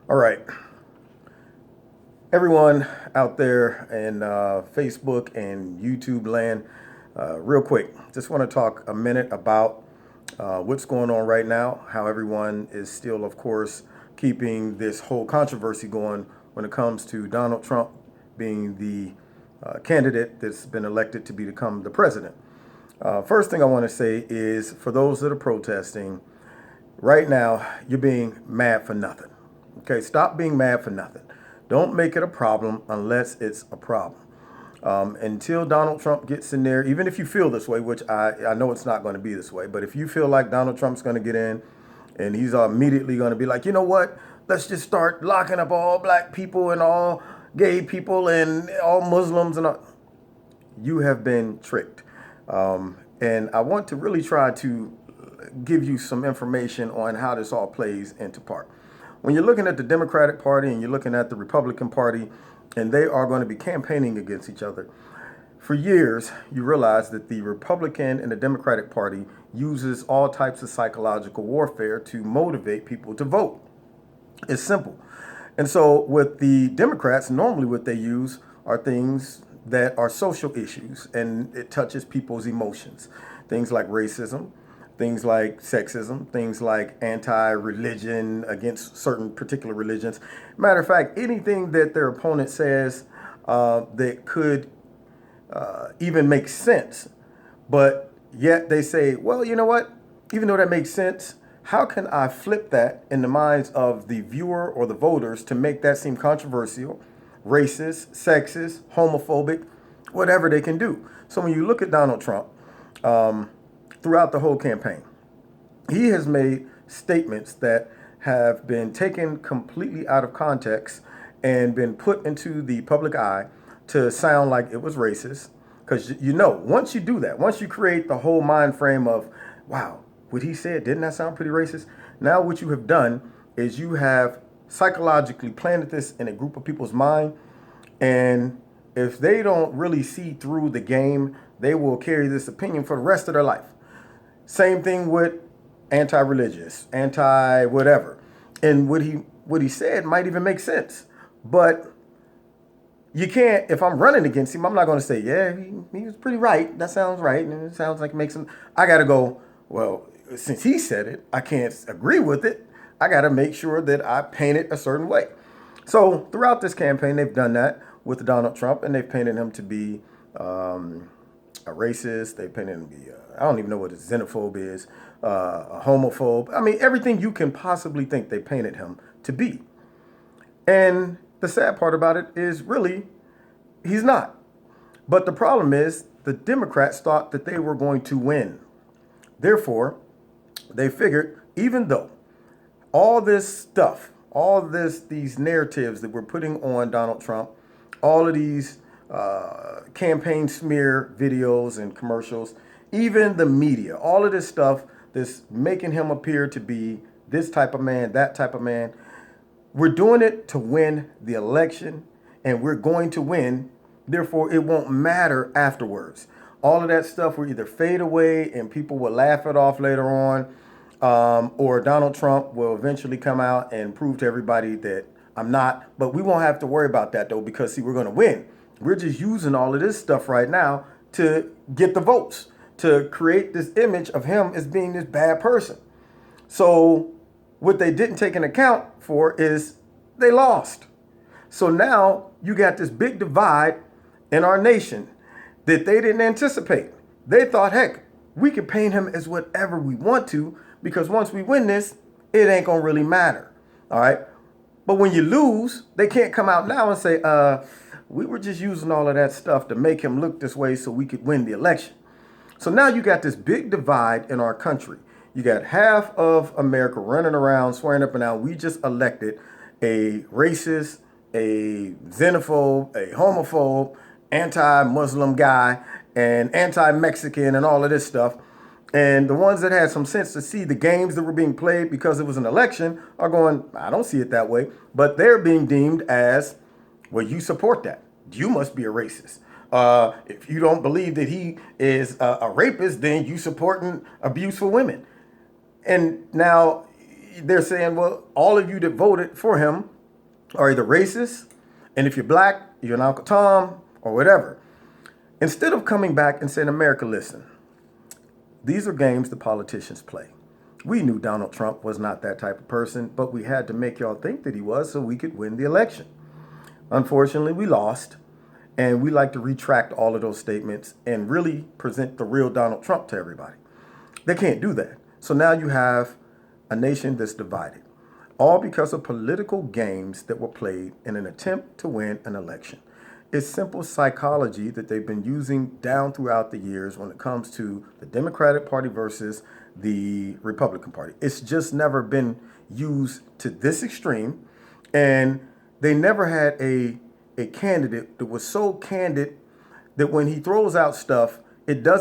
All right, everyone out there in Facebook and YouTube land, real quick, just want to talk a minute about what's going on right now, how everyone is still, of course, keeping this whole controversy going when it comes to Donald Trump being the candidate that's been elected to become the president. First thing I want to say is for those that are protesting, right now, you're being mad for nothing. Okay, stop being mad for nothing. Don't make it a problem unless it's a problem. Until Donald Trump gets in there, even if you feel this way, which I know it's not going to be this way, but if you feel like Donald Trump's going to get in and he's immediately going to be like, you know what, let's just start locking up all black people and all gay people and all Muslims and all, you have been tricked. And I want to really try to give you some information on how this all plays into part. When you're looking at the Democratic Party and you're looking at the Republican Party, and they are going to be campaigning against each other, for years, you realize that the Republican and the Democratic Party uses all types of psychological warfare to motivate people to vote. It's simple. And so with the Democrats, normally what they use are things that are social issues, and it touches people's emotions. Things like racism, things like sexism, things like anti-religion against certain particular religions. Matter of fact, anything that their opponent says that could even make sense, but yet they say, well, you know what? Even though that makes sense, how can I flip that in the minds of the viewer or the voters to make that seem controversial, racist, sexist, homophobic, whatever they can do? So when you look at Donald Trump, throughout the whole campaign, he has made statements that have been taken completely out of context and been put into the public eye to sound like it was racist. Because once you do that, once you create the whole mind frame of, wow, what he said, didn't that sound pretty racist? Now what you have done is you have psychologically planted this in a group of people's mind. And if they don't really see through the game, they will carry this opinion for the rest of their life. Same thing with anti-religious, anti-whatever. And what he said might even make sense. But you can't, if I'm running against him, I'm not going to say, yeah, he was pretty right. That sounds right. And it sounds like it makes him. I got to go, well, since he said it, I can't agree with it. I got to make sure that I paint it a certain way. So throughout this campaign, they've done that with Donald Trump, and they've painted him to be a racist. They painted him to be, I don't even know what a xenophobe is, a homophobe. I mean, everything you can possibly think they painted him to be. And the sad part about it is really, he's not. But the problem is the Democrats thought that they were going to win. Therefore, they figured, even though all this stuff, these narratives that we're putting on Donald Trump, all of these campaign smear videos and commercials, even the media, all of this stuff that's making him appear to be this type of man, that type of man, we're doing it to win the election, and we're going to win. Therefore, it won't matter afterwards. All of that stuff will either fade away and people will laugh it off later on, or Donald Trump will eventually come out and prove to everybody that I'm not. But we won't have to worry about that, though, because, see, we're going to win. We're just using all of this stuff right now to get the votes, to create this image of him as being this bad person. So what they didn't take into account for is they lost. So now you got this big divide in our nation that they didn't anticipate. They thought, heck, we can paint him as whatever we want to, because once we win this, it ain't gonna really matter. All right. But when you lose, they can't come out now and say, we were just using all of that stuff to make him look this way so we could win the election. So now you got this big divide in our country. You got half of America running around swearing up and down, we just elected a racist, a xenophobe, a homophobe, anti-Muslim guy, and anti-Mexican and all of this stuff. And the ones that had some sense to see the games that were being played because it was an election are going, I don't see it that way. But they're being deemed as, well, you support that. You must be a racist. If you don't believe that he is a rapist, then you supporting abuse for women. And now they're saying, well, all of you that voted for him are either racist, and if you're black, you're an Uncle Tom or whatever. Instead of coming back and saying, America, listen, these are games the politicians play. We knew Donald Trump was not that type of person, but we had to make y'all think that he was so we could win the election. Unfortunately, we lost, and we like to retract all of those statements and really present the real Donald Trump to everybody. They can't do that. So now you have a nation that's divided, all because of political games that were played in an attempt to win an election. It's simple psychology that they've been using down throughout the years when it comes to the Democratic Party versus the Republican Party. It's just never been used to this extreme, and they never had a candidate that was so candid that when he throws out stuff, it doesn't